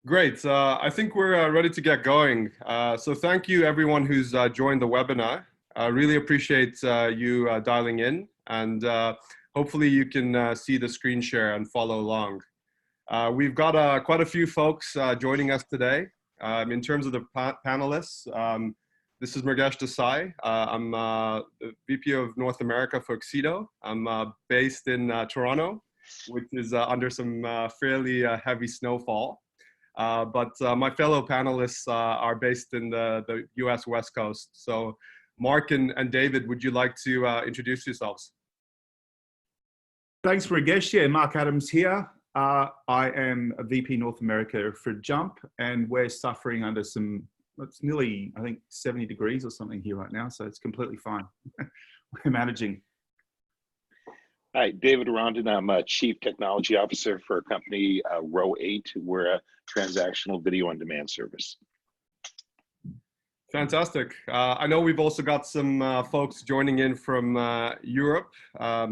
Great. I think we're ready to get going. So thank you everyone who's joined the webinar. I really appreciate you dialing in, and hopefully you can see the screen share and follow along. We've got quite a few folks joining us today. In terms of the panelists, this is Murgesh Desai. I'm the VP of North America for Excedo. I'm based in Toronto, which is under some fairly heavy snowfall. But my fellow panelists are based in the US West Coast. So Mark and David, would you like to introduce yourselves? Thanks, Murgesh. Yeah, Mark Adams here. I am a VP North America for Jump, and we're suffering under it's nearly, I think, 70 degrees or something here right now, so it's completely fine. We're managing. Hi, David Rondon. I'm a Chief Technology Officer for a company, Row 8. We're a transactional video on demand service. Fantastic. I know we've also got some folks joining in from Europe,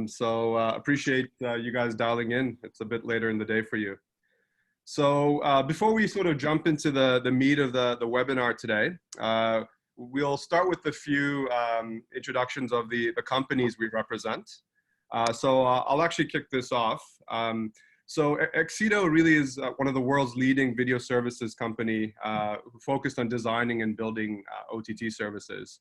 so appreciate you guys dialing in. It's a bit later in the day for you. So before we sort of jump into the meat of the webinar today, we'll start with a few introductions of the companies we represent. So I'll actually kick this off. So Excedo really is one of the world's leading video services company focused on designing and building OTT services.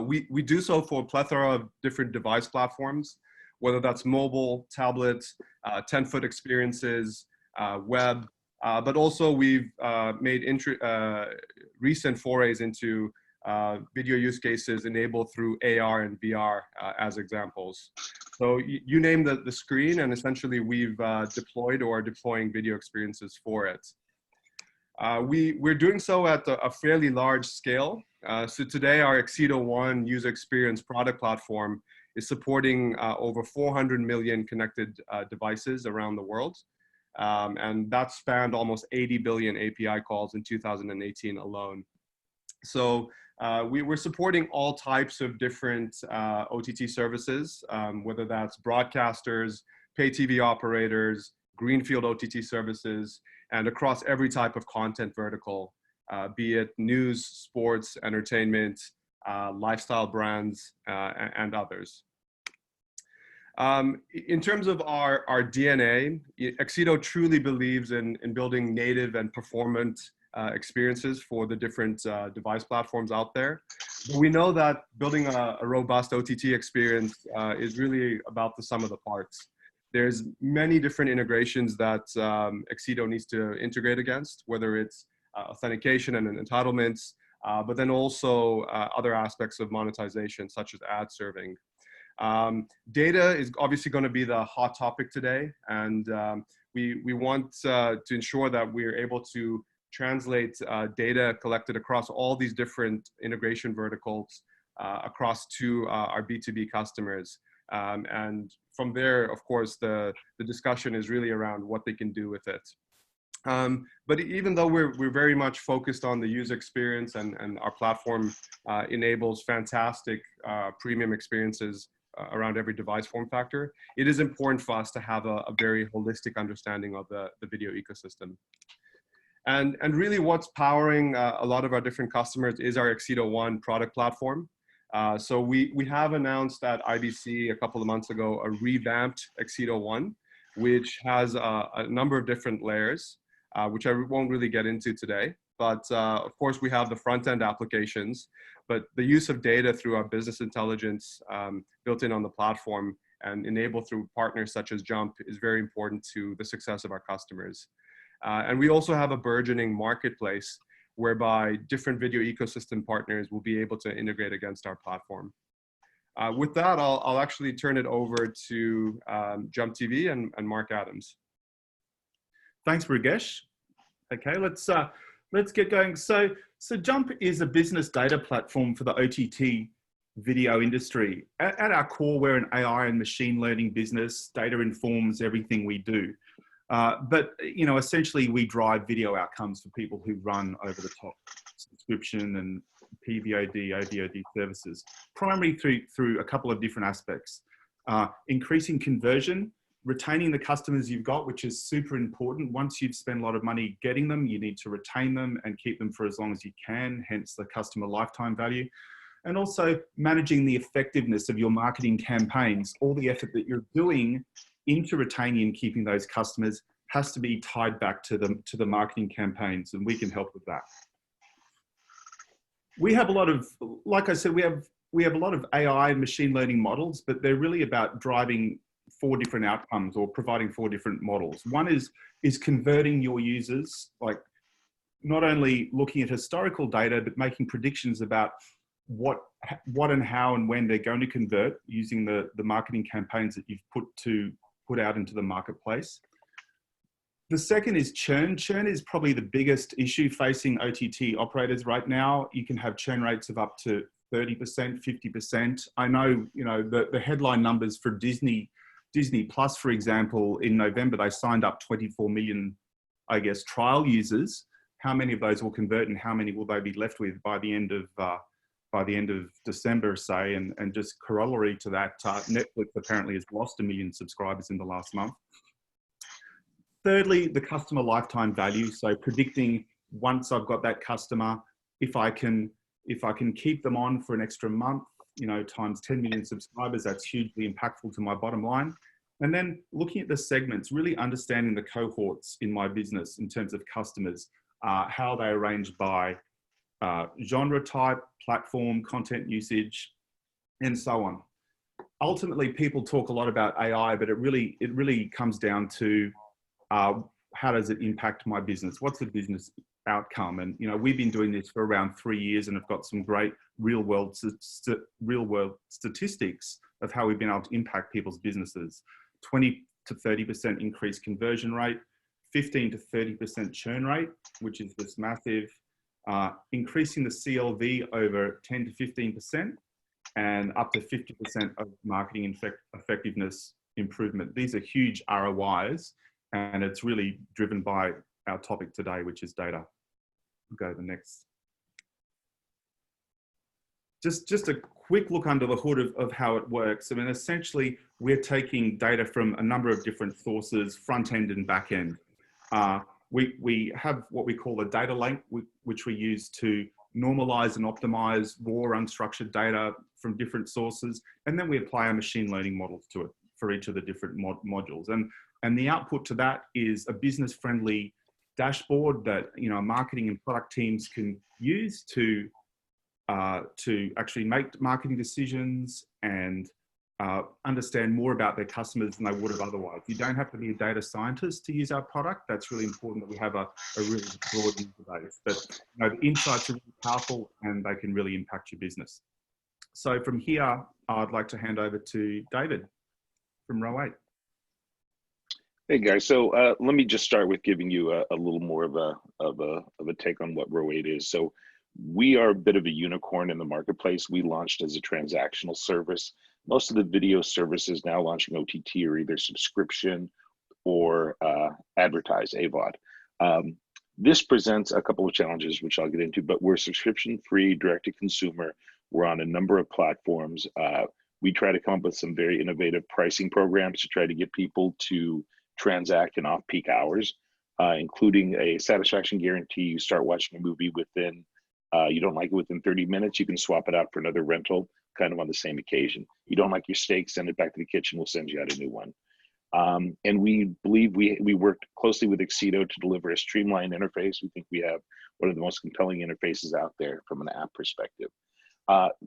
We do so for a plethora of different device platforms, whether that's mobile, tablet, 10-foot experiences, web, but also we've made recent forays into video use cases enabled through AR and VR as examples. So you name the screen, and essentially we've deployed or are deploying video experiences for it. We're doing so at a fairly large scale. So today our Excedo One user experience product platform is supporting over 400 million connected devices around the world. And that spanned almost 80 billion API calls in 2018 alone. So we're supporting all types of different OTT services, whether that's broadcasters, pay TV operators, greenfield OTT services, and across every type of content vertical, be it news, sports, entertainment, lifestyle brands, and others. In terms of our DNA, Excedo truly believes in building native and performant experiences for the different device platforms out there. But we know that building a robust OTT experience is really about the sum of the parts. There's many different integrations that Excedo needs to integrate against, whether it's authentication and entitlements, but then also other aspects of monetization, such as ad serving. Data is obviously going to be the hot topic today, and we want to ensure that we're able to translate data collected across all these different integration verticals across to our B2B customers. And from there, of course, the discussion is really around what they can do with it. But even though we're very much focused on the user experience and our platform enables fantastic premium experiences around every device form factor, it is important for us to have a very holistic understanding of the video ecosystem. And really what's powering a lot of our different customers is our Excedo One product platform. So we have announced at IBC a couple of months ago a revamped Excedo One, which has a number of different layers, which I won't really get into today. But of course, we have the front-end applications, but the use of data through our business intelligence built in on the platform and enabled through partners such as Jump is very important to the success of our customers. And we also have a burgeoning marketplace whereby different video ecosystem partners will be able to integrate against our platform. With that, I'll actually turn it over to Jump TV and Mark Adams. Thanks, Murgesh. Okay, let's get going. So Jump is a business data platform for the OTT video industry. At our core, we're an AI and machine learning business. Data informs everything we do. But essentially we drive video outcomes for people who run over-the-top subscription and PVOD, OVOD services, primarily through a couple of different aspects. Increasing conversion retaining the customers you've got, which is super important. Once you've spent a lot of money getting them, you need to retain them and keep them for as long as you can, hence the customer lifetime value. And also managing the effectiveness of your marketing campaigns. All the effort that you're doing into retaining and keeping those customers has to be tied back to the marketing campaigns, and we can help with that. We have a lot of, like I said, we have a lot of AI and machine learning models, but they're really about driving 4 different outcomes or providing 4 different models. One is converting your users, like not only looking at historical data, but making predictions about what and how and when they're going to convert using the marketing campaigns that you've put out into the marketplace. The second is churn. Churn is probably the biggest issue facing OTT operators right now. You can have churn rates of up to 30%, 50%. I know, you know, the headline numbers for Disney Plus, for example, in November, they signed up 24 million, I guess, trial users. How many of those will convert and how many will they be left with by the end of December, say? And just corollary to that, Netflix apparently has lost 1 million subscribers in the last month. Thirdly, the customer lifetime value. So predicting once I've got that customer, if I can keep them on for an extra month, you know, times 10 million subscribers, that's hugely impactful to my bottom line. And then looking at the segments, really understanding the cohorts in my business in terms of customers, how they arrange by genre type, platform, content usage, and so on. Ultimately, people talk a lot about AI, but it really comes down to how does it impact my business? What's the business outcome? And you know, we've been doing this for around 3 years and have got some great real world statistics of how we've been able to impact people's businesses. 20 to 30% increased conversion rate, 15 to 30% churn rate, which is just massive. Increasing the CLV over 10 to 15%, and up to 50% of marketing effectiveness improvement. These are huge ROIs, and it's really driven by our topic today, which is data. We'll go to the next. Just a quick look under the hood of how it works. I mean, essentially, we're taking data from a number of different sources, front end and back end. We have what we call a data lake, which we use to normalize and optimize raw unstructured data from different sources. And then we apply our machine learning models to it for each of the different modules. And the output to that is a business-friendly dashboard that, you know, marketing and product teams can use to actually make marketing decisions and understand more about their customers than they would have otherwise. You don't have to be a data scientist to use our product. That's really important that we have a really broad user base. But you know, the insights are really powerful and they can really impact your business. So from here, I'd like to hand over to David from Row 8. Hey guys, so let me just start with giving you a little more of a take on what Row 8 is. So we are a bit of a unicorn in the marketplace. We launched as a transactional service. Most of the video services now launching OTT are either subscription or advertise, AVOD. This presents a couple of challenges, which I'll get into, but we're subscription free, direct to consumer. We're on a number of platforms. We try to come up with some very innovative pricing programs to try to get people to transact in off-peak hours, including a satisfaction guarantee. You start watching a movie within, you don't like it within 30 minutes, you can swap it out for another rental, kind of on the same occasion. You don't like your steak, send it back to the kitchen, we'll send you out a new one. And we believe we worked closely with Excedo to deliver a streamlined interface. We think we have one of the most compelling interfaces out there from an app perspective.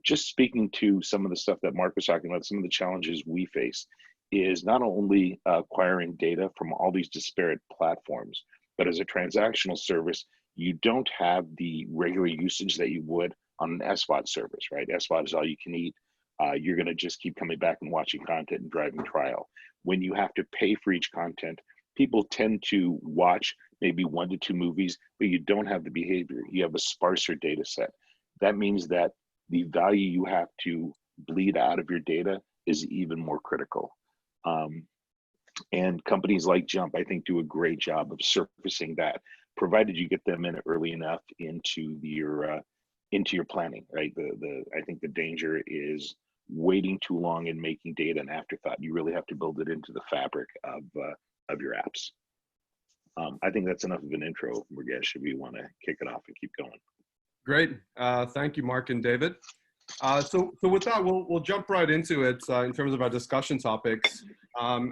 Just speaking to some of the stuff that Mark was talking about, some of the challenges we face is not only acquiring data from all these disparate platforms, but as a transactional service, you don't have the regular usage that you would on an SVOD service, right? SVOD is all you can eat. You're gonna just keep coming back and watching content and driving trial. When you have to pay for each content, people tend to watch maybe 1 to 2 movies, but you don't have the behavior. You have a sparser data set. That means that the value you have to bleed out of your data is even more critical. And companies like Jump, I think, do a great job of surfacing that, provided you get them in early enough into your planning, right? I think the danger is waiting too long and making data an afterthought. You really have to build it into the fabric of your apps. I think that's enough of an intro, Mrugesh, if you want to kick it off and keep going. Great. Thank you, Mark and David. So with that, we'll jump right into it in terms of our discussion topics.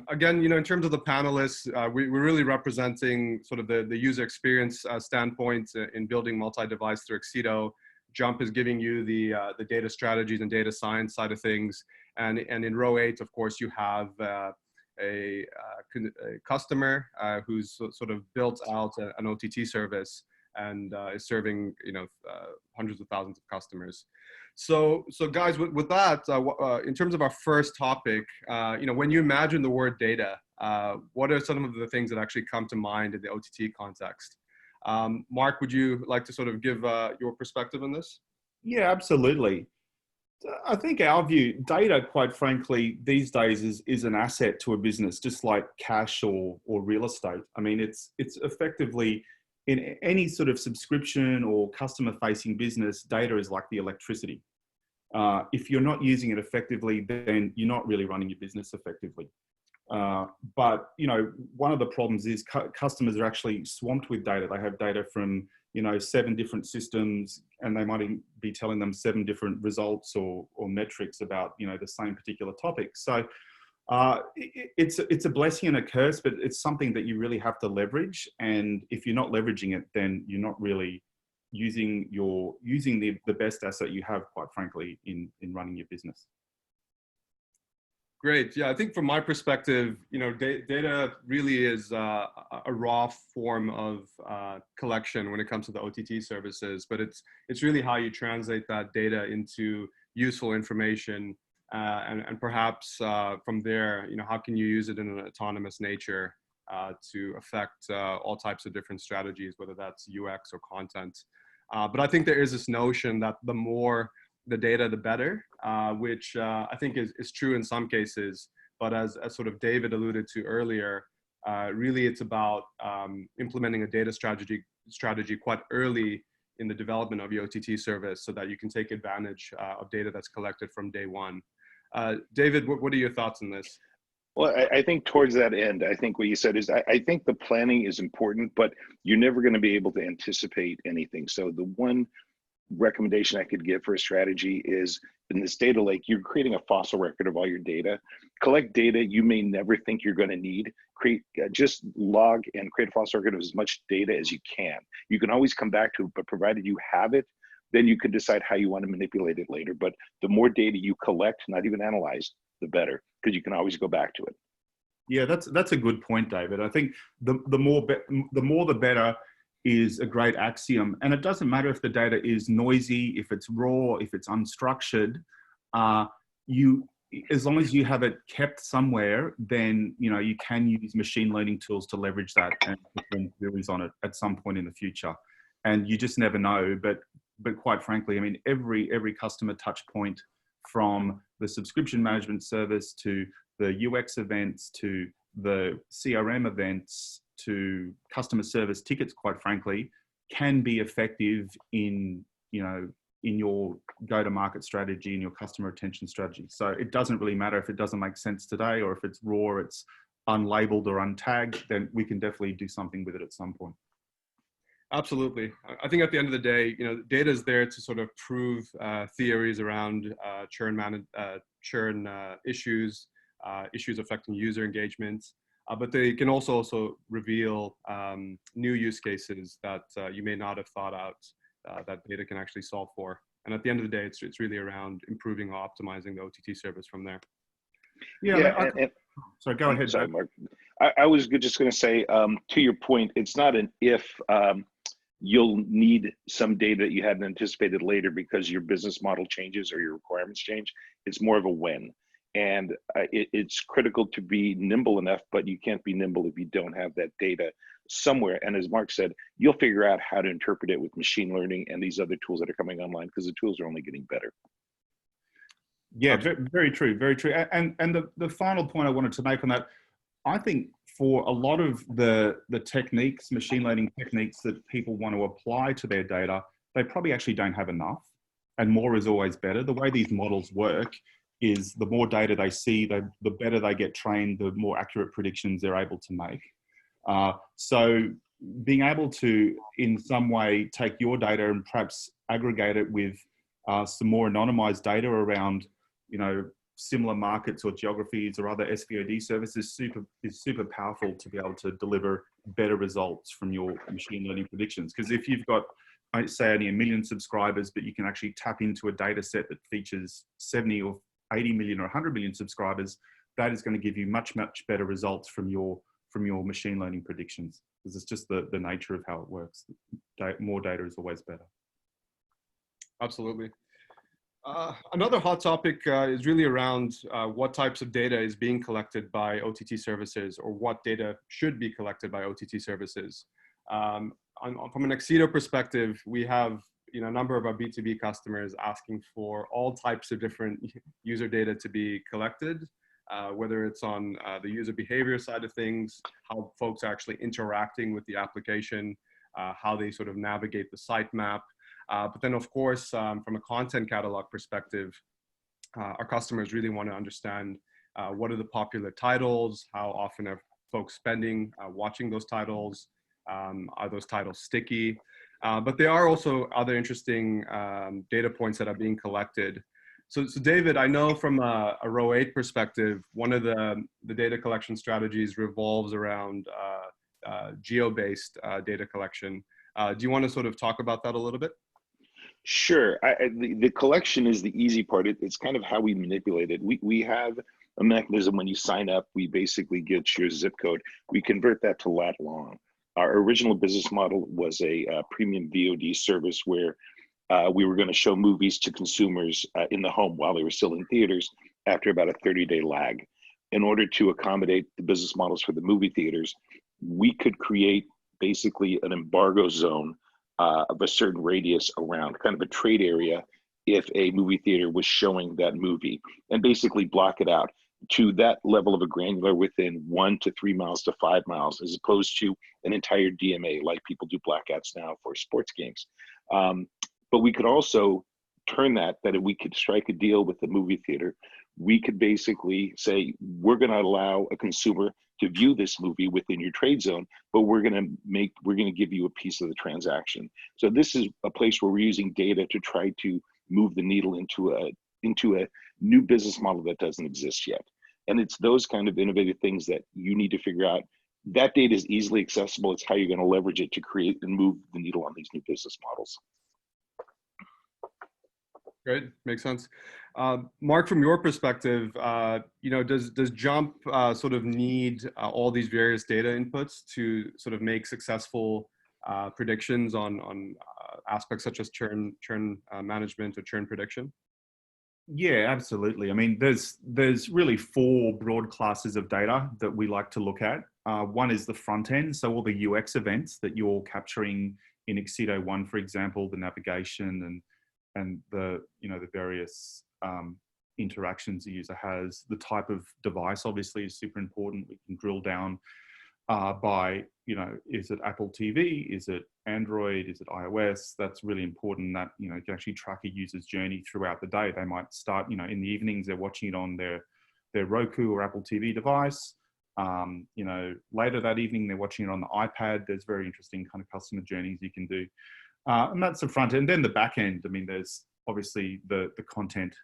Again, in terms of the panelists, we're really representing sort of the user experience standpoint in building multi-device through Excedo. Jump is giving you the data strategies and data science side of things. And in row 8, of course, you have a customer who's sort of built out an OTT service and is serving hundreds of thousands of customers. So guys, with that, in terms of our first topic, when you imagine the word data, what are some of the things that actually come to mind in the OTT context? Mark, would you like to sort of give your perspective on this? Yeah, absolutely. I think our view, data, quite frankly, these days is an asset to a business, just like cash or real estate. I mean, it's effectively, in any sort of subscription or customer-facing business, data is like the electricity. If you're not using it effectively, then you're not really running your business effectively. But one of the problems is customers are actually swamped with data. They have data from 7 different systems, and they might be telling them 7 different results or metrics about the same particular topic. So it's a blessing and a curse, but it's something that you really have to leverage. And if you're not leveraging it, then you're not really using the best asset you have, quite frankly, in running your business. Great. Yeah, I think from my perspective, data really is a raw form of collection when it comes to the OTT services, but it's really how you translate that data into useful information, and perhaps from there, how can you use it in an autonomous nature to affect all types of different strategies, whether that's UX or content. But I think there is this notion that the more the data, the better, which I think is true in some cases. But as sort of David alluded to earlier, really it's about implementing a data strategy quite early in the development of your OTT service so that you can take advantage of data that's collected from day one. David, what are your thoughts on this? Well, I think towards that end, I think what you said is, I think the planning is important, but you're never going to be able to anticipate anything. So the one recommendation I could give for a strategy is, in this data lake, you're creating a fossil record of all your data. Collect data you may never think you're going to need. Just log and create a fossil record of as much data as you can. You can always come back to it, but provided you have it, then you can decide how you want to manipulate it later. But the more data you collect, not even analyze, the better, because you can always go back to it. Yeah, that's a good point, David. I think the more the better is a great axiom, and it doesn't matter if the data is noisy, if it's raw, if it's unstructured. As long as you have it kept somewhere, then you can use machine learning tools to leverage that and perform queries on it at some point in the future. And you just never know. But quite frankly, I mean, every customer touch point, from the subscription management service to the UX events to the CRM events to customer service tickets, quite frankly, can be effective in your go-to-market strategy and your customer retention strategy. So it doesn't really matter if it doesn't make sense today, or if it's raw, it's unlabeled or untagged, then we can definitely do something with it at some point. Absolutely. I think at the end of the day, data is there to sort of prove theories around churn issues, issues affecting user engagement, but they can also reveal new use cases that you may not have thought out that data can actually solve for. And at the end of the day, it's really around improving or optimizing the OTT service from there. Yeah. So go ahead. Sorry, Mark. I was just going to say, to your point, it's not an if. You'll need some data that you hadn't anticipated later because your business model changes or your requirements change. It's more of a when. And it's critical to be nimble enough, but you can't be nimble if you don't have that data somewhere. And as Mark said, you'll figure out how to interpret it with machine learning and these other tools that are coming online, because the tools are only getting better. Yeah, very true, very true. And the final point I wanted to make on that, I think for a lot of the techniques, machine learning techniques that people want to apply to their data, they probably actually don't have enough, and more is always better. The way these models work is the more data they see, the better they get trained, the more accurate predictions they're able to make. So being able to, in some way, take your data and perhaps aggregate it with some more anonymized data around, similar markets or geographies or other SVOD services is super powerful to be able to deliver better results from your machine learning predictions. Because if you've got, I'd say, only 1 million subscribers, but you can actually tap into a data set that features 70 or 80 million or 100 million subscribers, that is going to give you much, much better results from your machine learning predictions, because it's just the nature of how it works. More data is always better. Absolutely. Another hot topic is really around what types of data is being collected by OTT services, or what data should be collected by OTT services. From an Excedo perspective, we have a number of our B2B customers asking for all types of different user data to be collected, whether it's on the user behavior side of things, how folks are actually interacting with the application, how they sort of navigate the sitemap. But then, of course, from a content catalog perspective, our customers really want to understand what are the popular titles, how often are folks spending watching those titles, are those titles sticky? But there are also other interesting data points that are being collected. So David, I know from a Row 8 perspective, one of the data collection strategies revolves around geo-based data collection. Do you want to sort of talk about that a little bit? Sure. The collection is the easy part. It's kind of how we manipulate it. We have a mechanism when you sign up, we basically get your zip code. We convert that to lat long. Our original business model was a premium VOD service where we were going to show movies to consumers in the home while they were still in theaters after about a 30-day lag. In order to accommodate the business models for the movie theaters, we could create basically an embargo zone of a certain radius around, kind of a trade area, if a movie theater was showing that movie, and basically block it out to that level of a granular within 1 to 3 miles to 5 miles, as opposed to an entire DMA like people do blackouts now for sports games. But we could also turn that if we could strike a deal with the movie theater, we could basically say, we're going to allow a consumer to view this movie within your trade zone, but we're going to give you a piece of the transaction. So this is a place where we're using data to try to move the needle into a new business model that doesn't exist yet. And it's those kind of innovative things that you need to figure out. That data is easily accessible. It's how you're going to leverage it to create and move the needle on these new business models. Great, makes sense. Mark, from your perspective, does Jump sort of need all these various data inputs to sort of make successful predictions on aspects such as churn management or churn prediction? Yeah, absolutely. I mean, there's really 4 broad classes of data that we like to look at. One is the front end, so all the UX events that you're capturing in Excedo 1, for example, the navigation and the various interactions the user has. The type of device obviously is super important. We can drill down by, is it Apple TV? Is it Android? Is it iOS? That's really important that, you can actually track a user's journey throughout the day. They might start, in the evenings, they're watching it on their Roku or Apple TV device. Later that evening, they're watching it on the iPad. There's very interesting kind of customer journeys you can do. And that's the front end. Then the back end, I mean, there's obviously the content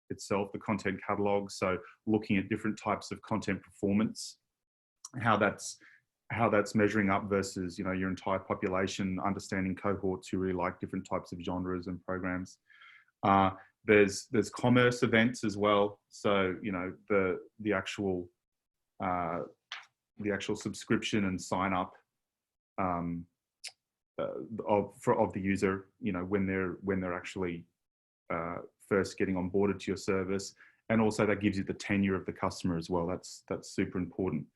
itself, the content catalog. So looking at different types of content performance, how that's measuring up versus, your entire population, understanding cohorts who really like different types of genres and programs. There's commerce events as well. So, the actual subscription and sign up of the user, when they're actually first getting onboarded to your service, and also that gives you the tenure of the customer as well. That's super important.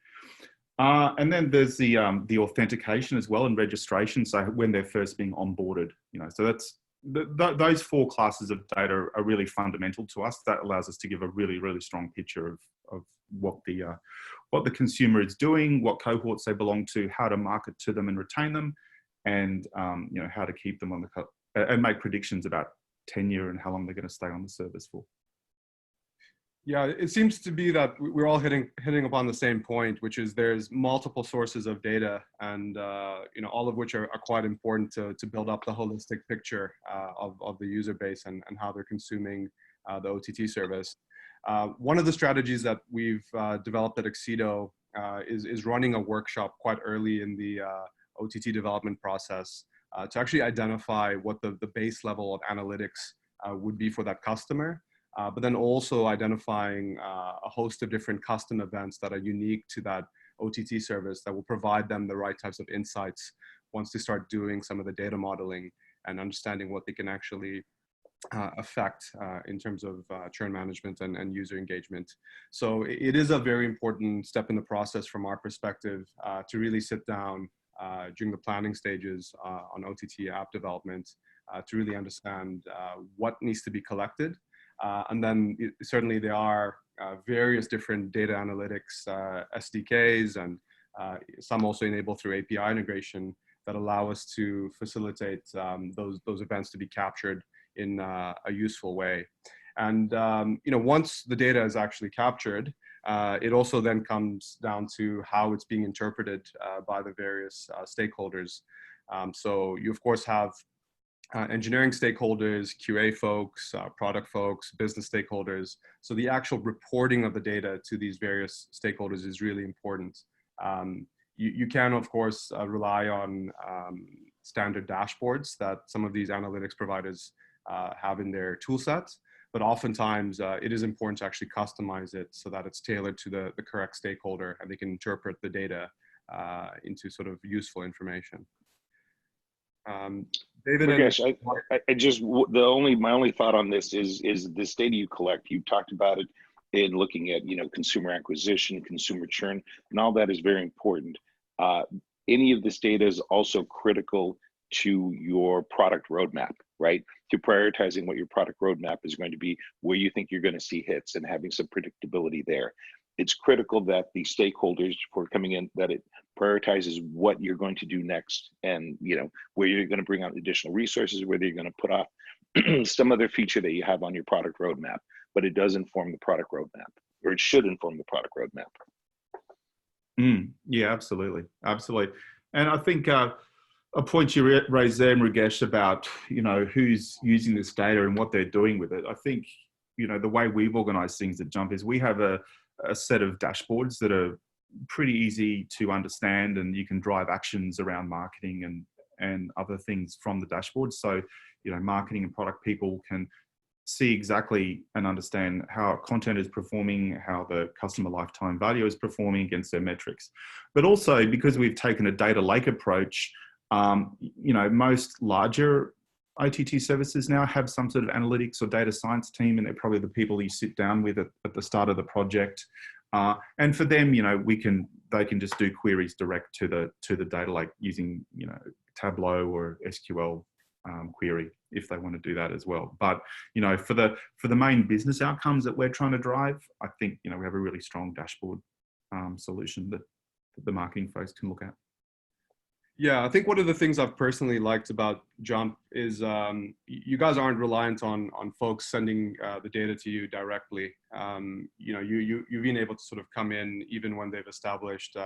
And then there's the authentication as well and registration. So when they're first being onboarded, so that's those 4 classes of data are really fundamental to us. That allows us to give a really, really strong picture of what the consumer is doing, what cohorts they belong to, how to market to them and retain them, and how to keep them on and make predictions about tenure and how long they're going to stay on the service for. Yeah, it seems to be that we're all hitting upon the same point, which is there's multiple sources of data, and all of which are quite important to build up the holistic picture of the user base and how they're consuming the OTT service. One of the strategies that we've developed at Excedo is running a workshop quite early in the OTT development process to actually identify what the base level of analytics would be for that customer. But then also identifying a host of different custom events that are unique to that OTT service that will provide them the right types of insights once they start doing some of the data modeling and understanding what they can actually affect in terms of churn management and user engagement. So it is a very important step in the process from our perspective to really sit down during the planning stages on OTT app development to really understand what needs to be collected. And then certainly there are various different data analytics SDKs, and some also enable through API integration that allow us to facilitate those events to be captured in a useful way. And once the data is actually captured, it also then comes down to how it's being interpreted by the various stakeholders. So you of course have engineering stakeholders, QA folks, product folks, business stakeholders. So the actual reporting of the data to these various stakeholders is really important. You can, of course, rely on standard dashboards that some of these analytics providers have in their tool sets, but oftentimes it is important to actually customize it so that it's tailored to the correct stakeholder and they can interpret the data into sort of useful information. David, Rakesh, I just my only thought on this is this data you collect. You talked about it in looking at consumer acquisition, consumer churn, and all that is very important. Any of this data is also critical to your product roadmap, right? To prioritizing what your product roadmap is going to be, where you think you're going to see hits, and having some predictability there. It's critical that the stakeholders for coming in, that it prioritizes what you're going to do next, and where you're going to bring out additional resources, whether you're going to put off some other feature that you have on your product roadmap, but it does inform the product roadmap, or it should inform the product roadmap. Yeah, absolutely. And I think a point you raised there, Rakesh, about who's using this data and what they're doing with it. I think the way we've organized things at Jump is we have a set of dashboards that are pretty easy to understand, and you can drive actions around marketing and other things from the dashboard. So, marketing and product people can see exactly and understand how content is performing, how the customer lifetime value is performing against their metrics. But also, because we've taken a data lake approach, most larger OTT services now have some sort of analytics or data science team, and they're probably the people you sit down with at the start of the project. And for them, they can just do queries direct to the data lake using Tableau or SQL query if they want to do that as well. But for the main business outcomes that we're trying to drive, I think we have a really strong dashboard solution that the marketing folks can look at. Yeah, I think one of the things I've personally liked about Jump is you guys aren't reliant on folks sending the data to you directly. You've been able to sort of come in even when they've established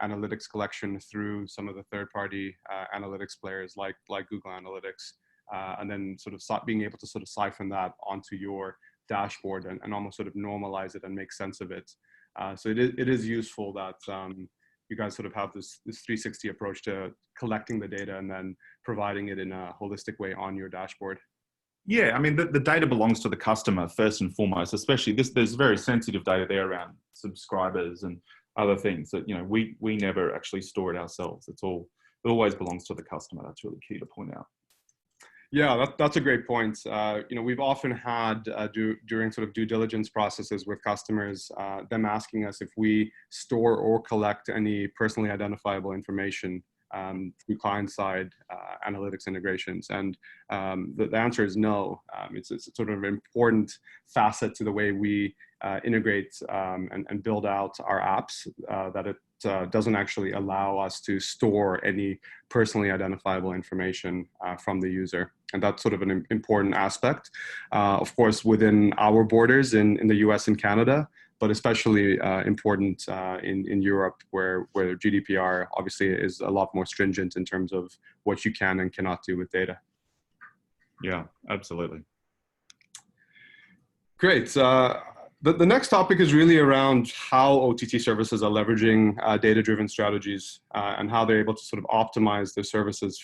analytics collection through some of the third-party analytics players like Google Analytics, and then sort of being able to sort of siphon that onto your dashboard and almost sort of normalize it and make sense of it. So it is useful that you guys sort of have this 360 approach to collecting the data and then providing it in a holistic way on your dashboard. Yeah, I mean, the data belongs to the customer first and foremost, especially there's very sensitive data there around subscribers and other things that, we never actually store it ourselves. It always belongs to the customer. That's really key to point out. Yeah, that's a great point. We've often had during sort of due diligence processes with customers, them asking us if we store or collect any personally identifiable information through client-side analytics integrations, and the answer is no. It's sort of an important facet to the way we integrate and build out our apps, that it doesn't actually allow us to store any personally identifiable information from the user. And that's sort of an important aspect, of course, within our borders in the US and Canada, but especially important in Europe, where GDPR obviously is a lot more stringent in terms of what you can and cannot do with data. Yeah, absolutely. Great. The next topic is really around how OTT services are leveraging data-driven strategies and how they're able to sort of optimize their services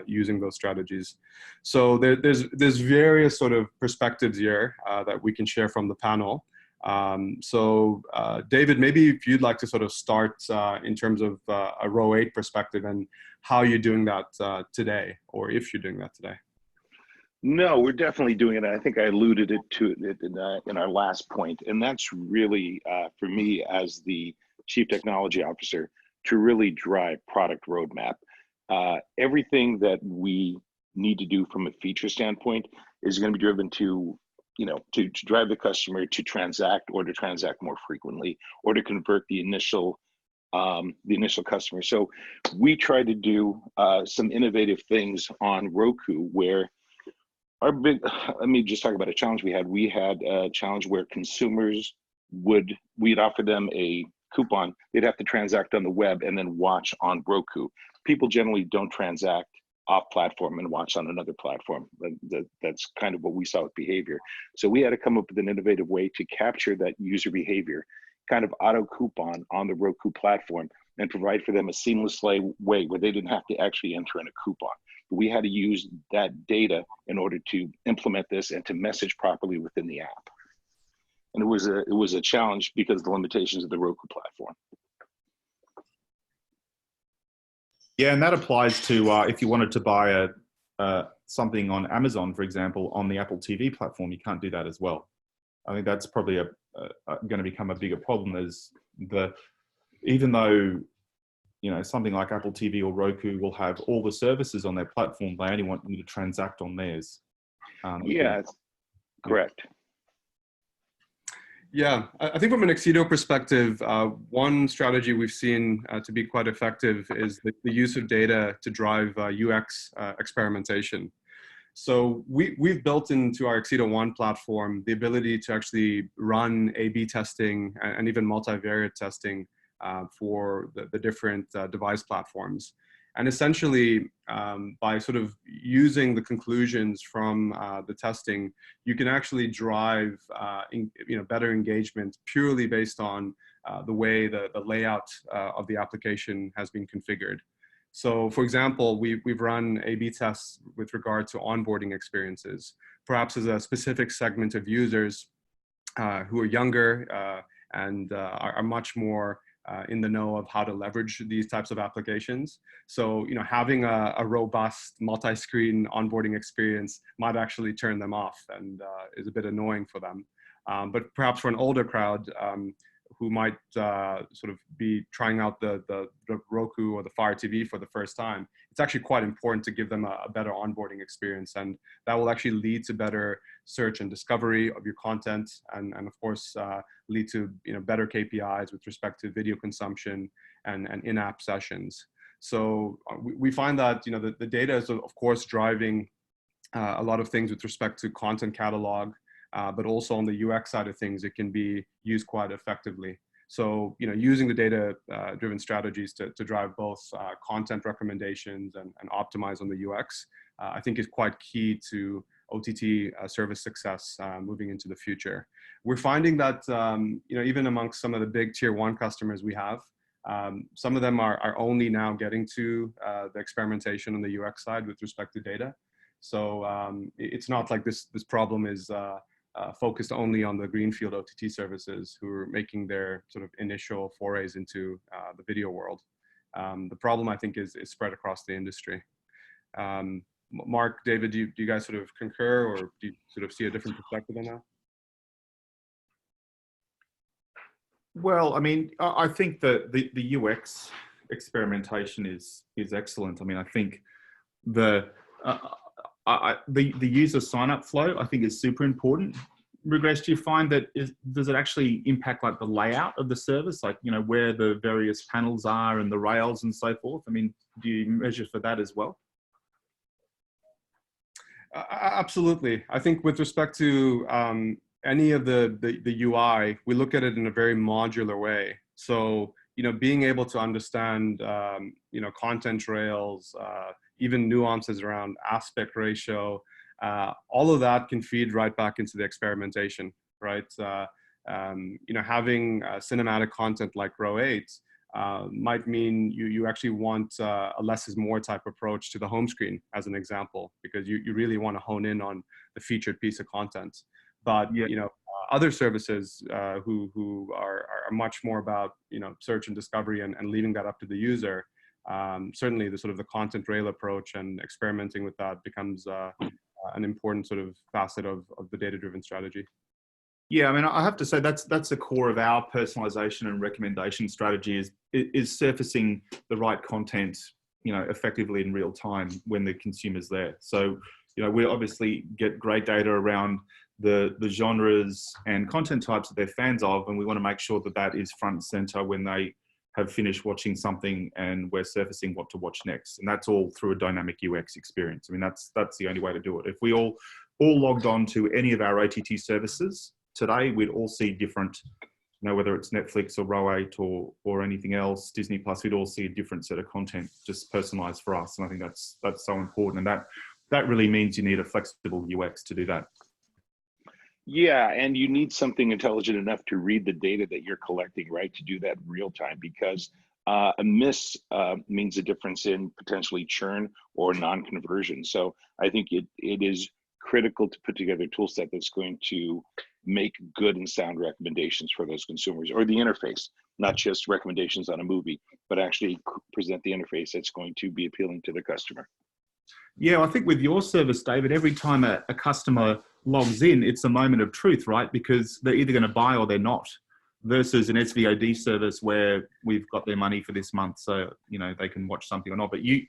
using those strategies. So there's various sort of perspectives here that we can share from the panel. David, maybe if you'd like to sort of start in terms of a row 8 perspective and how you're doing that today, or if you're doing that today. No, we're definitely doing it. I think I alluded to it in our last point, and that's really for me as the Chief Technology Officer to really drive product roadmap. Everything that we need to do from a feature standpoint is going to be driven to, to drive the customer to transact or to transact more frequently or to convert the initial customer. So we try to do some innovative things on Roku where let me just talk about a challenge we had. We had a challenge where consumers we'd offer them a coupon. They'd have to transact on the web and then watch on Roku. People generally don't transact off platform and watch on another platform. That's kind of what we saw with behavior. So we had to come up with an innovative way to capture that user behavior, kind of auto coupon on the Roku platform and provide for them a seamless way where they didn't have to actually enter in a coupon. But we had to use that data in order to implement this and to message properly within the app. And it was a challenge because of the limitations of the Roku platform. Yeah, and that applies to if you wanted to buy something on Amazon, for example, on the Apple TV platform, you can't do that as well. I think that's probably going to become a bigger problem. As even though something like Apple TV or Roku will have all the services on their platform, they only want you to transact on theirs. Yeah, correct. Yeah, I think from an Excedo perspective, one strategy we've seen to be quite effective is the use of data to drive UX experimentation. So we've built into our Excedo One platform the ability to actually run A/B testing and even multivariate testing for the different device platforms. And essentially, by sort of using the conclusions from the testing, you can actually drive better engagement purely based on the way the layout of the application has been configured. So for example, we've run A/B tests with regard to onboarding experiences, perhaps as a specific segment of users who are younger and are much more in the know of how to leverage these types of applications. So, having a robust multi-screen onboarding experience might actually turn them off and is a bit annoying for them. But perhaps for an older crowd who might sort of be trying out the Roku or the Fire TV for the first time, it's actually quite important to give them a better onboarding experience. And that will actually lead to better search and discovery of your content, and of course lead to better KPIs with respect to video consumption and in-app sessions. So we find that the data is of course driving a lot of things with respect to content catalog, but also on the UX side of things, it can be used quite effectively. So using the data-driven strategies to drive both content recommendations and optimize on the UX, I think is quite key to OTT service success moving into the future. We're finding that even amongst some of the big tier 1 customers we have, some of them are only now getting to the experimentation on the UX side with respect to data. So it's not like this problem is focused only on the greenfield OTT services who are making their sort of initial forays into the video world. The problem, I think, is spread across the industry. Mark, David, do you guys sort of concur, or do you sort of see a different perspective on that? Well, I mean, I think that the UX experimentation is excellent. I mean, I think the user sign-up flow, I think, is super important. Regresh, do you find that does it actually impact like the layout of the service, like, you know, where the various panels are and the rails and so forth? I mean, do you measure for that as well? Absolutely. I think with respect to any of the UI, we look at it in a very modular way. So, you know, being able to understand, you know, content rails, even nuances around aspect ratio, all of that can feed right back into the experimentation, right? You know, having cinematic content like row 8 might mean you actually want a less is more type approach to the home screen, as an example, because you really want to hone in on the featured piece of content. But Yeah. you know, other services who are much more about, you know, search and discovery and leaving that up to the user. Certainly, the sort of the content rail approach and experimenting with that becomes an important sort of facet of the data-driven strategy. Yeah, I mean, I have to say that's the core of our personalization and recommendation strategy is surfacing the right content, you know, effectively in real time when the consumer's there. So, you know, we obviously get great data around the genres and content types that they're fans of, and we want to make sure that that is front and center when they have finished watching something and we're surfacing what to watch next. And that's all through a dynamic UX experience. I mean, that's the only way to do it. If we all logged on to any of our OTT services today, we'd all see different, you know, whether it's Netflix or Row 8 or anything else, Disney Plus, we'd all see a different set of content just personalized for us. And I think that's so important. And that really means you need a flexible UX to do that. Yeah, and you need something intelligent enough to read the data that you're collecting, right? To do that real time, because a miss means a difference in potentially churn or non-conversion. So I think it is critical to put together a tool set that's going to make good and sound recommendations for those consumers, or the interface, not just recommendations on a movie, but actually present the interface that's going to be appealing to the customer. Yeah, I think with your service, David, every time a customer logs in, it's a moment of truth, right? Because they're either going to buy or they're not, versus an SVOD service where we've got their money for this month, so, you know, they can watch something or not. But you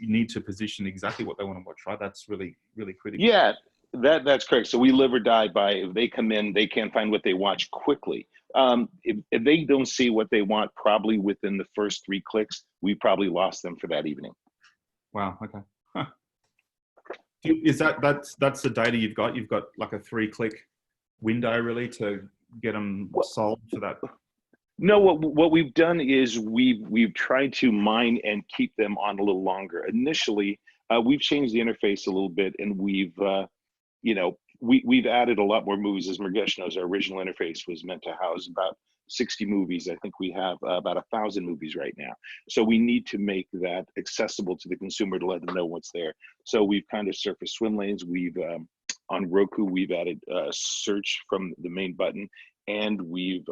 need to position exactly what they want to watch, right? That's really, really critical. Yeah, that's correct. So we live or die by, if they come in, they can't find what they watch quickly. If they don't see what they want probably within the first 3 clicks, we probably lost them for that evening. Wow. Okay. Huh. Is that's the data you've got? You've got like a 3-click window really to get them sold to that? No, what we've done is we've tried to mine and keep them on a little longer. Initially, we've changed the interface a little bit, and we've you know, we've added a lot more movies. As Murgesh knows, our original interface was meant to house about 60 movies. I think we have about 1,000 movies right now. So we need to make that accessible to the consumer to let them know what's there. So we've kind of surfaced swim lanes. We've on Roku, we've added search from the main button, and we've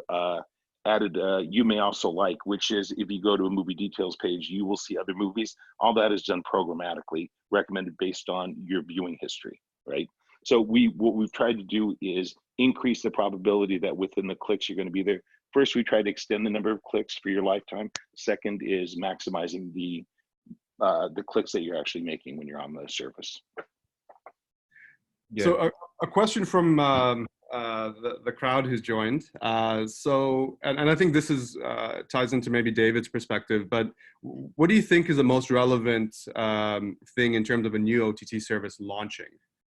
added you may also like, which is if you go to a movie details page, you will see other movies. All that is done programmatically, recommended based on your viewing history, right? So what we've tried to do is increase the probability that within the clicks you're going to be there. First, we try to extend the number of clicks for your lifetime. Second is maximizing the clicks that you're actually making when you're on the service. Yeah. So a question from the crowd who's joined. So, and I think this is ties into maybe David's perspective, but what do you think is the most relevant thing in terms of a new OTT service launching?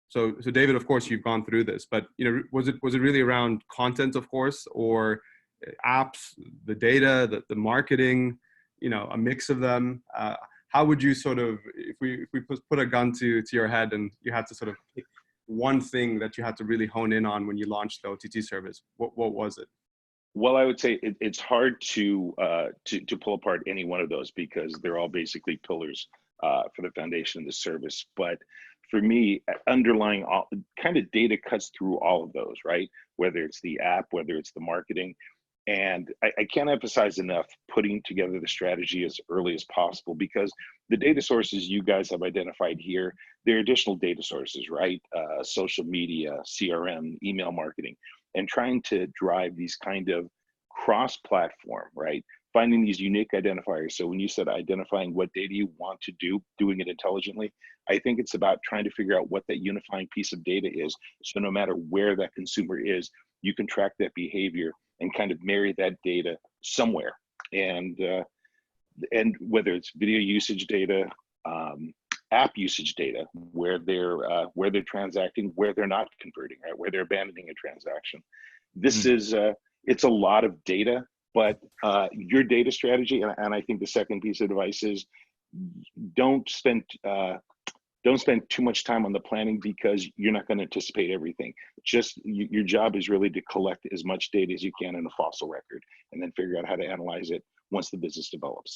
So David, of course, you've gone through this, but you know, was it really around content, of course, or apps, the data, the marketing, you know, a mix of them? How would you sort of, if we put a gun to your head and you had to sort of pick one thing that you had to really hone in on when you launched the OTT service, what was it? Well, I would say it's hard to pull apart any one of those because they're all basically pillars for the foundation of the service. But for me, underlying all kind of data cuts through all of those, right? Whether it's the app, whether it's the marketing. And I can't emphasize enough putting together the strategy as early as possible, because the data sources you guys have identified here, they're additional data sources, right? Social media, CRM, email marketing, and trying to drive these kind of cross-platform, right? finding these unique identifiers. So when you said identifying what data you want to do, doing it intelligently, I think it's about trying to figure out what that unifying piece of data is. So no matter where that consumer is, you can track that behavior and kind of marry that data somewhere. And whether it's video usage data, app usage data, where they're transacting, where they're not converting, right, where they're abandoning a transaction. This is it's a lot of data, but your data strategy, and I think the second piece of advice is don't spend too much time on the planning, because you're not going to anticipate everything. Just your job is really to collect as much data as you can in a fossil record, and then figure out how to analyze it once the business develops.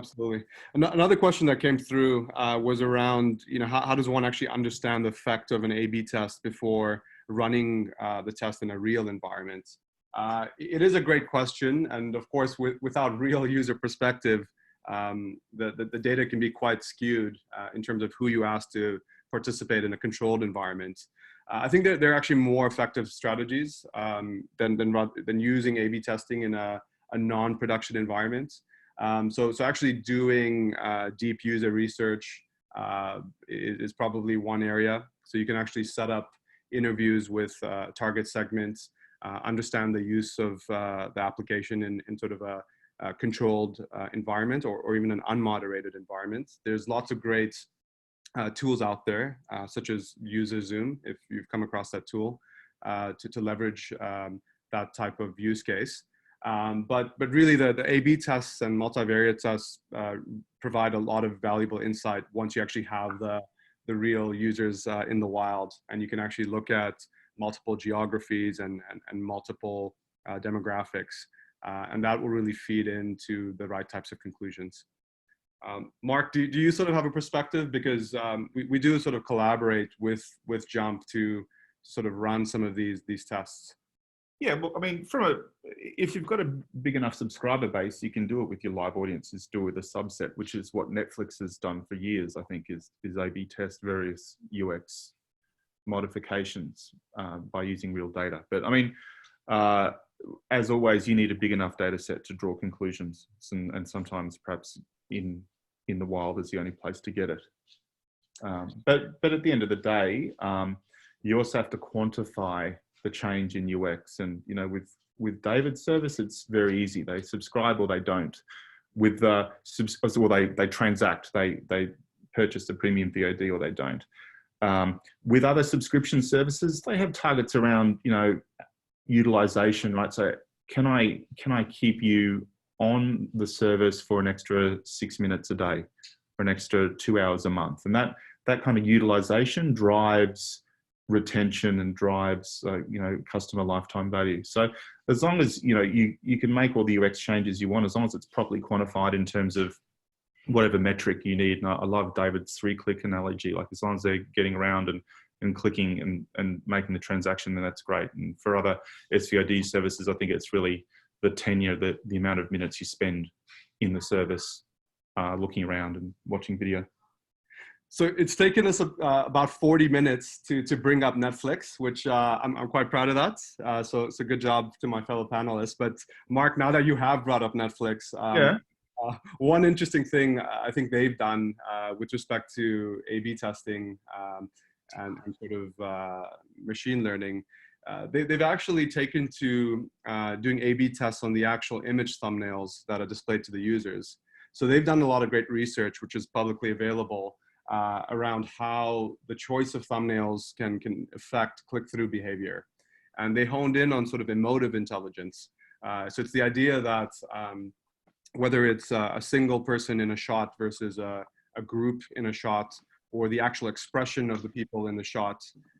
Absolutely. Another question that came through was around, how does one actually understand the effect of an A/B test before running the test in a real environment? It is a great question, and of course, without real user perspective, the data can be quite skewed in terms of who you ask to participate in a controlled environment. I think there are actually more effective strategies than using A/B testing in a non-production environment. So actually doing deep user research is probably one area. So you can actually set up interviews with target segments, understand the use of the application in sort of a controlled environment, or even an unmoderated environment. There's lots of great tools out there, such as User Zoom, if you've come across that tool, to leverage that type of use case. But really the A/B tests and multivariate tests provide a lot of valuable insight once you actually have the real users in the wild, and you can actually look at multiple geographies and multiple demographics, and that will really feed into the right types of conclusions. Mark, do you sort of have a perspective? Because we do sort of collaborate with Jump to sort of run some of these tests. Yeah, well, I mean, if you've got a big enough subscriber base, you can do it with your live audiences, do it with a subset, which is what Netflix has done for years, I think, is A/B test various UX modifications by using real data. But I mean, as always, you need a big enough data set to draw conclusions, and sometimes perhaps in the wild is the only place to get it. But at the end of the day, you also have to quantify the change in UX, and with David's service, it's very easy. They subscribe or they don't. With they transact, they purchase the premium VOD or they don't. With other subscription services, they have targets around utilization, right? So can I keep you on the service for an extra 6 minutes a day, or an extra 2 hours a month? And that kind of utilization drives retention and drives customer lifetime value. So as long as you can make all the UX changes you want, as long as it's properly quantified in terms of whatever metric you need. And I love David's 3-click analogy. Like, as long as they're getting around and clicking and making the transaction, then that's great. And for other SVOD services, I think it's really the tenure, the amount of minutes you spend in the service, looking around and watching video. So it's taken us about 40 minutes to bring up Netflix, which I'm quite proud of that. So it's a good job to my fellow panelists. But Mark, now that you have brought up Netflix, one interesting thing I think they've done with respect to A/B testing and sort of machine learning, they've actually taken to doing A/B tests on the actual image thumbnails that are displayed to the users. So they've done a lot of great research, which is publicly available, around how the choice of thumbnails can affect click-through behavior. And they honed in on sort of emotive intelligence. So it's the idea that whether it's a single person in a shot versus a group in a shot, or the actual expression of the people in the shot,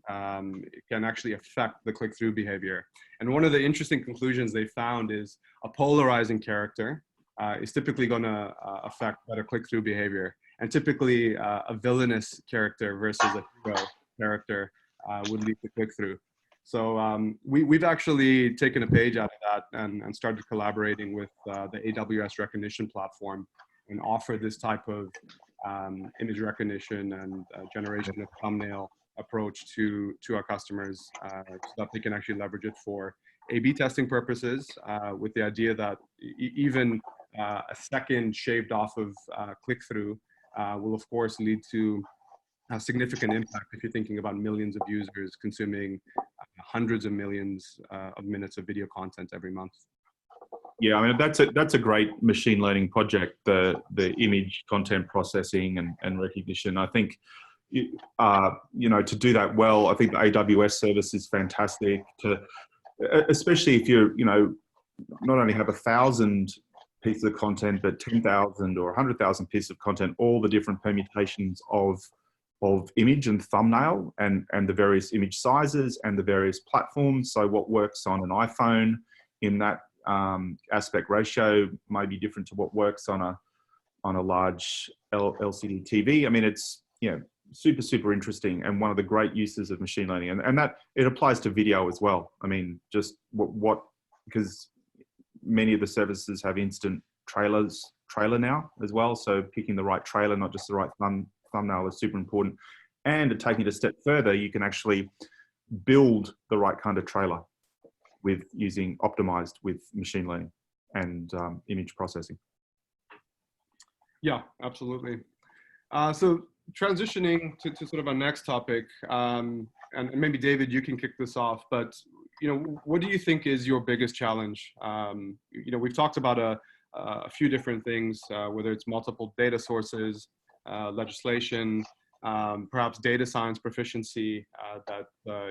can actually affect the click-through behavior. And one of the interesting conclusions they found is a polarizing character is typically going to affect better click-through behavior. And typically a villainous character versus a hero character would lead to click-through. So we've actually taken a page out of that and started collaborating with the AWS recognition platform, and offer this type of image recognition and generation of thumbnail approach to our customers, so that they can actually leverage it for A/B testing purposes, with the idea that even a second shaved off of click-through will, of course, lead to a significant impact if you're thinking about millions of users consuming hundreds of millions of minutes of video content every month. Yeah, I mean, that's a great machine learning project, the image content processing and recognition. I think, you know, to do that well, I think the AWS service is fantastic, to, especially if you're, you know, not only have 1,000 pieces of content, but 10,000 or 100,000 pieces of content, all the different permutations of image and thumbnail, and the various image sizes and the various platforms. So what works on an iPhone in that aspect ratio may be different to what works on a large LCD TV. I mean, it's, you know, super interesting, and one of the great uses of machine learning, and that it applies to video as well. I mean, just what because many of the services have instant trailer now as well. So picking the right trailer, not just the right thumbnail, is super important. And taking it a step further, you can actually build the right kind of trailer with optimized with machine learning and image processing. Yeah, absolutely. So transitioning to sort of our next topic, and maybe David, you can kick this off, but you know, what do you think is your biggest challenge? You know, we've talked about a few different things, whether it's multiple data sources, legislation, perhaps data science proficiency that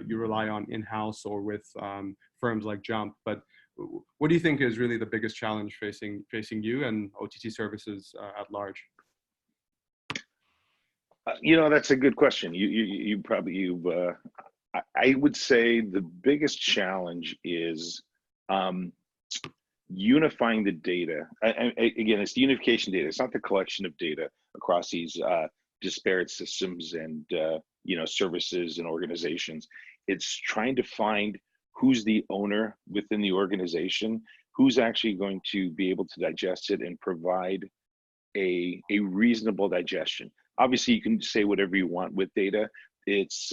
you rely on in-house or with firms like Jump. But what do you think is really the biggest challenge facing you and OTT services at large? You know, that's a good question. I would say the biggest challenge is unifying the data. Again, it's the unification data. It's not the collection of data across these disparate systems and you know, services and organizations. It's trying to find who's the owner within the organization, who's actually going to be able to digest it and provide a reasonable digestion. Obviously, you can say whatever you want with data. It's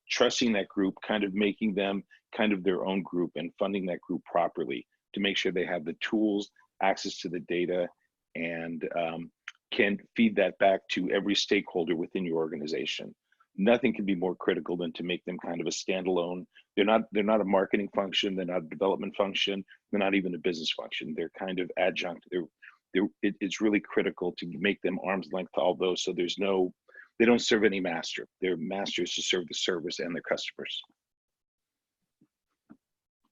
trusting that group, kind of making them kind of their own group, and funding that group properly to make sure they have the tools, access to the data, and can feed that back to every stakeholder within your organization. Nothing can be more critical than to make them kind of a standalone. They're not a marketing function. They're not a development function. They're not even a business function. They're kind of adjunct. It's really critical to make them arm's length to all those. So they don't serve any master. They're masters to serve the service and their customers.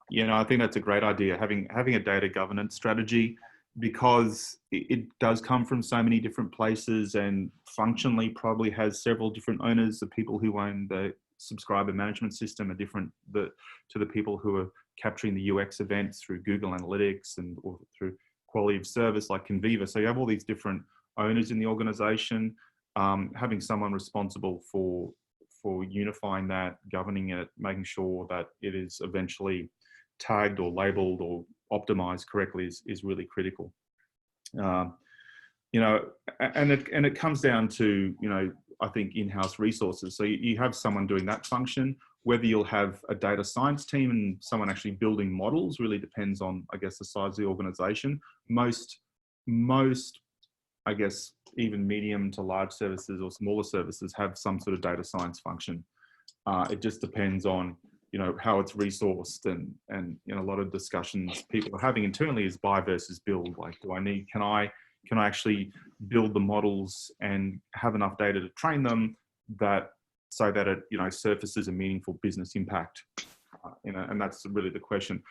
You know, I think that's a great idea, having a data governance strategy, because it does come from so many different places and functionally probably has several different owners. The people who own the subscriber management system are different to the people who are capturing the UX events through Google Analytics or through quality of service like Conviva. So you have all these different owners in the organization. Having someone responsible for unifying that, governing it, making sure that it is eventually tagged or labeled or optimized correctly is really critical. You know, and it comes down to, you know, I think in-house resources. So you have someone doing that function. Whether you'll have a data science team and someone actually building models really depends on, I guess, the size of the organization. Most, I guess, even medium to large services or smaller services have some sort of data science function. It just depends on, you know, how it's resourced, and you know, a lot of discussions people are having internally is buy versus build. Like, can I actually build the models and have enough data to train them so that it, you know, surfaces a meaningful business impact? You know, and that's really the question.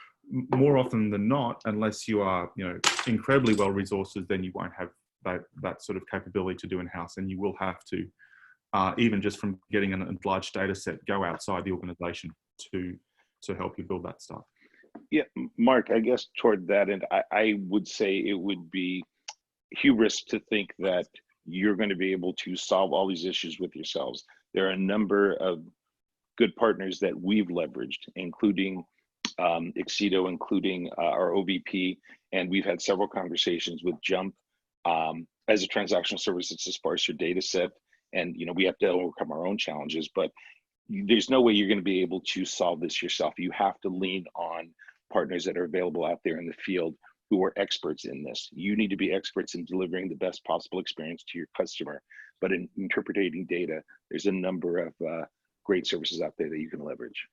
More often than not, unless you are, you know, incredibly well resourced, then you won't have that sort of capability to do in-house, and you will have to, even just from getting a large data set, go outside the organization to help you build that stuff. Yeah, Mark, I guess toward that end, I would say it would be hubris to think that you're going to be able to solve all these issues with yourselves. There are a number of good partners that we've leveraged, including Excedo, including our OVP, and we've had several conversations with Jump. As a transactional service, it's a sparser data set, and you know, we have to overcome our own challenges, but there's no way you're going to be able to solve this yourself. You have to lean on partners that are available out there in the field who are experts in this. You need to be experts in delivering the best possible experience to your customer, but in interpreting data, there's a number of great services out there that you can leverage.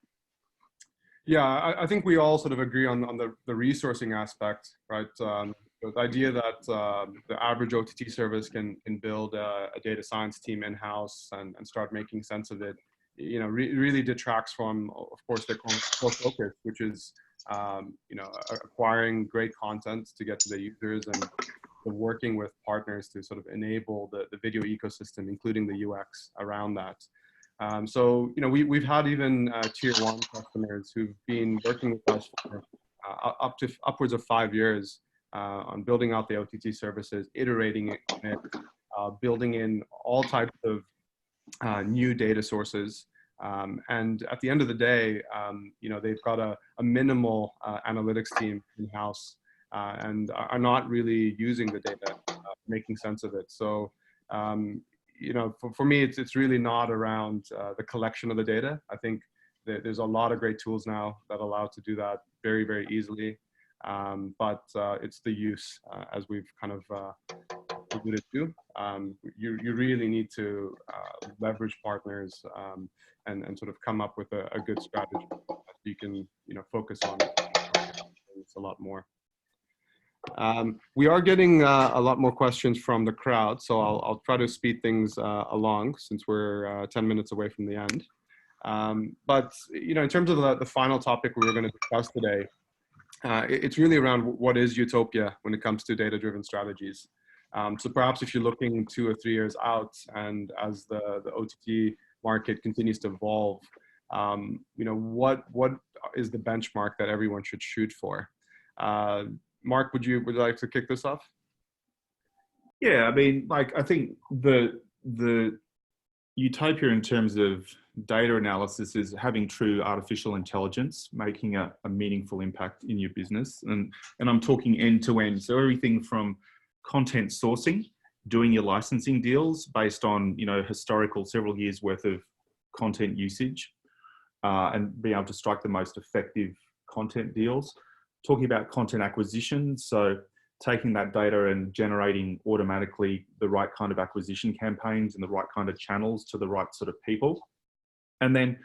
Yeah, I think we all sort of agree on the resourcing aspect, right? The idea that the average OTT service can build a data science team in-house and start making sense of it, you know, really detracts from, of course, their core focus, which is, you know, acquiring great content to get to the users and working with partners to sort of enable the video ecosystem, including the UX around that. So, you know, we've had even tier 1 customers who've been working with us for upwards of 5 years on building out the OTT services, iterating on it, building in all types of new data sources. And at the end of the day, you know, they've got a minimal analytics team in-house and are not really using the data, making sense of it. So, you know, for me, it's really not around the collection of the data. I think there's a lot of great tools now that allow to do that very, very easily. But it's the use, as we've kind of alluded to. You really need to leverage partners and sort of come up with a good strategy that you can, you know, focus on a lot more. We are getting a lot more questions from the crowd, so I'll try to speed things along since we're 10 minutes away from the end. But, you know, in terms of the final topic we were going to discuss today, it's really around what is utopia when it comes to data-driven strategies. So perhaps if you're looking 2 or 3 years out and as the OTT market continues to evolve, you know, what is the benchmark that everyone should shoot for? Mark, would you like to kick this off? Yeah, I mean, like, I think the utopia in terms of data analysis is having true artificial intelligence, making a meaningful impact in your business. And I'm talking end to end. So everything from content sourcing, doing your licensing deals based on, you know, historical several years worth of content usage, and being able to strike the most effective content deals. Talking about content acquisition, so taking that data and generating automatically the right kind of acquisition campaigns and the right kind of channels to the right sort of people. And then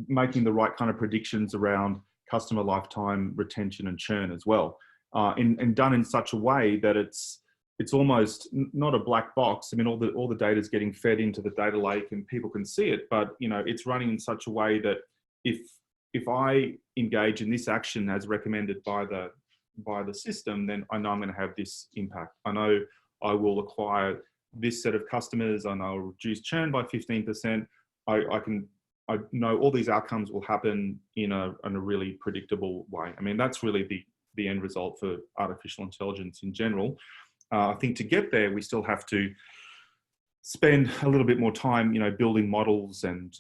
making the right kind of predictions around customer lifetime retention and churn as well. And done in such a way that it's almost not a black box. I mean, all the data is getting fed into the data lake and people can see it, but, you know, it's running in such a way that if I engage in this action as recommended by the system, then I know I'm going to have this impact. I know I will acquire this set of customers and I'll reduce churn by 15%. I know all these outcomes will happen in a really predictable way. I mean, that's really the end result for artificial intelligence in general. I think to get there, we still have to spend a little bit more time, you know, building models, and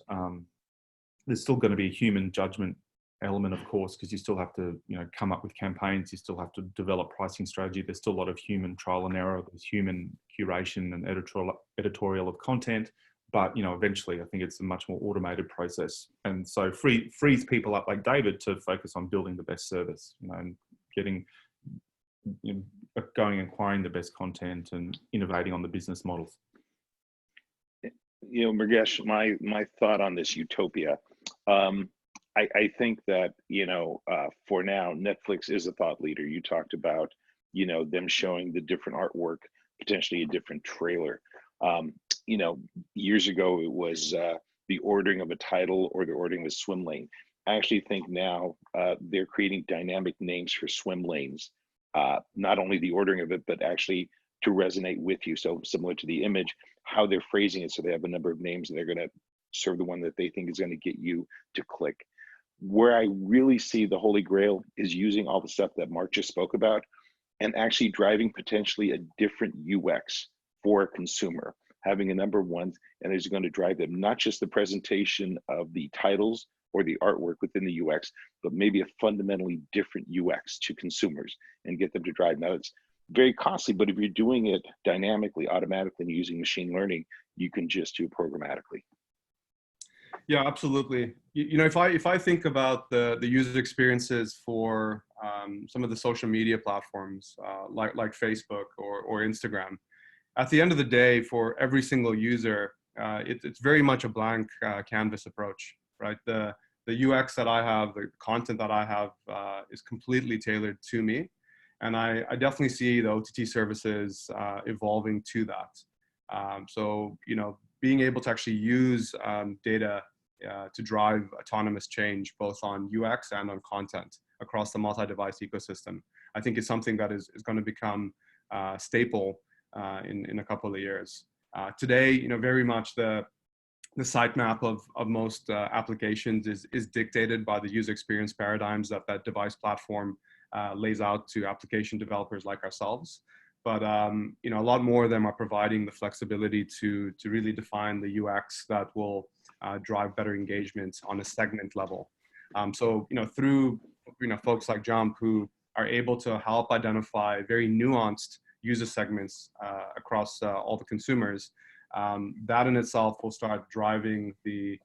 there's still going to be a human judgment element, of course, because you still have to, you know, come up with campaigns. You still have to develop pricing strategy. There's still a lot of human trial and error. There's human curation and editorial of content. But, you know, eventually I think it's a much more automated process. And so frees people up like David to focus on building the best service, you know, and getting, you know, going and acquiring the best content and innovating on the business models. You know, Mrugesh, my thought on this utopia, I think that, you know, for now, Netflix is a thought leader. You talked about, you know, them showing the different artwork, potentially a different trailer. You know, years ago, it was the ordering of a title or the ordering of a swim lane. I actually think now they're creating dynamic names for swim lanes, not only the ordering of it, but actually to resonate with you. So similar to the image, how they're phrasing it. So they have a number of names and they're going to serve the one that they think is going to get you to click. Where I really see the holy grail is using all the stuff that Mark just spoke about and actually driving potentially a different UX for a consumer, having a number of ones, and it's going to drive them, not just the presentation of the titles or the artwork within the UX, but maybe a fundamentally different UX to consumers and get them to drive. Now, it's very costly, but if you're doing it dynamically, automatically, and using machine learning, you can just do it programmatically. Yeah, absolutely. If I think about the user experiences for some of the social media platforms like Facebook or Instagram, at the end of the day, for every single user, it's very much a blank canvas approach, right? The UX that I have, the content that I have is completely tailored to me. And I definitely see the OTT services evolving to that. So, being able to actually use data to drive autonomous change, both on UX and on content across the multi-device ecosystem, I think is something that is going to become staple in a couple of years. Today, very much the sitemap of most applications is dictated by the user experience paradigms that device platform lays out to application developers like ourselves. But a lot more of them are providing the flexibility to really define the UX that will drive better engagement on a segment level. So through folks like Jump, who are able to help identify very nuanced user segments across all the consumers, that in itself will start driving the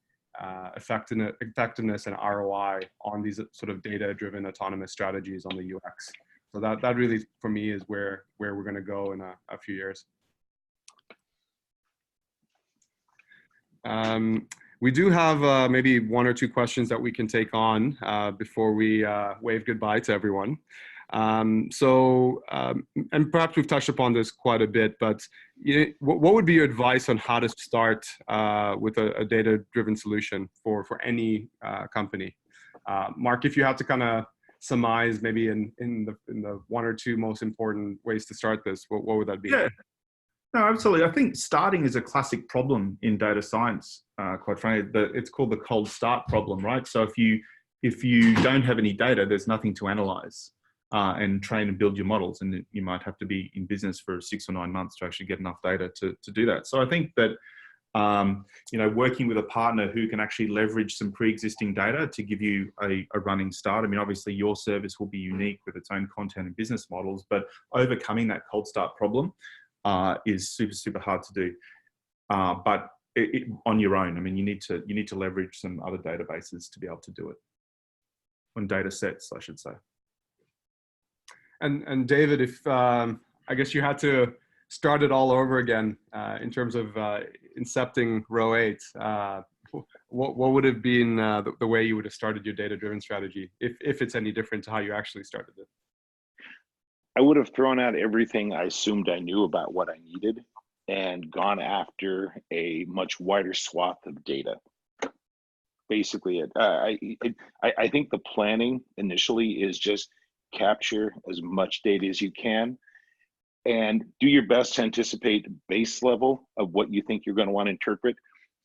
effectiveness and ROI on these sort of data-driven autonomous strategies on the UX. So that really, for me, is where we're going to go in a few years. We do have maybe one or two questions that we can take on before we wave goodbye to everyone. And perhaps we've touched upon this quite a bit, but what would be your advice on how to start with a data-driven solution for any company? Mark, if you had to kind of surmise maybe in the one or two most important ways to start this, what would that be? Yeah, no, absolutely. I think starting is a classic problem in data science. Quite frankly, it's called the cold start problem, right? So if you don't have any data, there's nothing to analyze and train and build your models, and you might have to be in business for 6 or 9 months to actually get enough data to do that. So I think that working with a partner who can actually leverage some pre-existing data to give you a running start. I mean, obviously your service will be unique with its own content and business models, but overcoming that cold start problem is super, super hard to do. But on your own, I mean, you need to leverage some other databases to be able to do it. On data sets, I should say. And David, if I guess you had to start it all over again in terms of incepting row 8, what would have been the way you would have started your data-driven strategy, if it's any different to how you actually started it? I would have thrown out everything I assumed I knew about what I needed and gone after a much wider swath of data. Basically, I think the planning initially is just capture as much data as you can and do your best to anticipate base level of what you think you're going to want to interpret,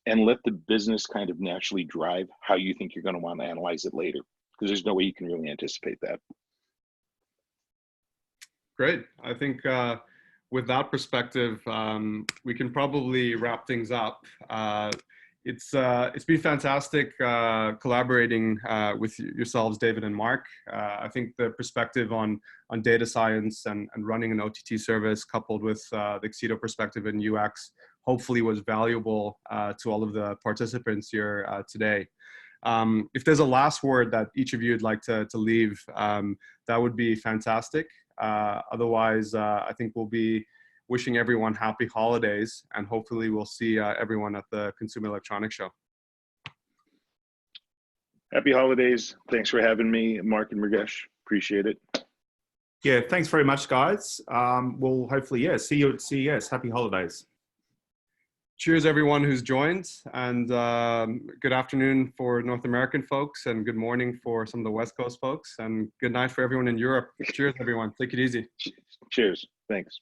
and let the business kind of naturally drive how you think you're going to want to analyze it later, because there's no way you can really anticipate that. Great. I think with that perspective, we can probably wrap things up. It's been fantastic collaborating with yourselves, David and Mark. I think the perspective on data science and running an OTT service, coupled with the Excedo perspective in UX, hopefully was valuable to all of the participants here today. If there's a last word that each of you would like to leave, that would be fantastic. Otherwise, I think we'll be wishing everyone happy holidays, and hopefully we'll see everyone at the Consumer Electronics Show. Happy holidays. Thanks for having me, Mark and Mrugesh. Appreciate it. Yeah, thanks very much, guys. We'll hopefully, see you at CES. Happy holidays. Cheers, everyone who's joined, and good afternoon for North American folks, and good morning for some of the West Coast folks, and good night for everyone in Europe. Cheers, everyone. Take it easy. Cheers. Thanks.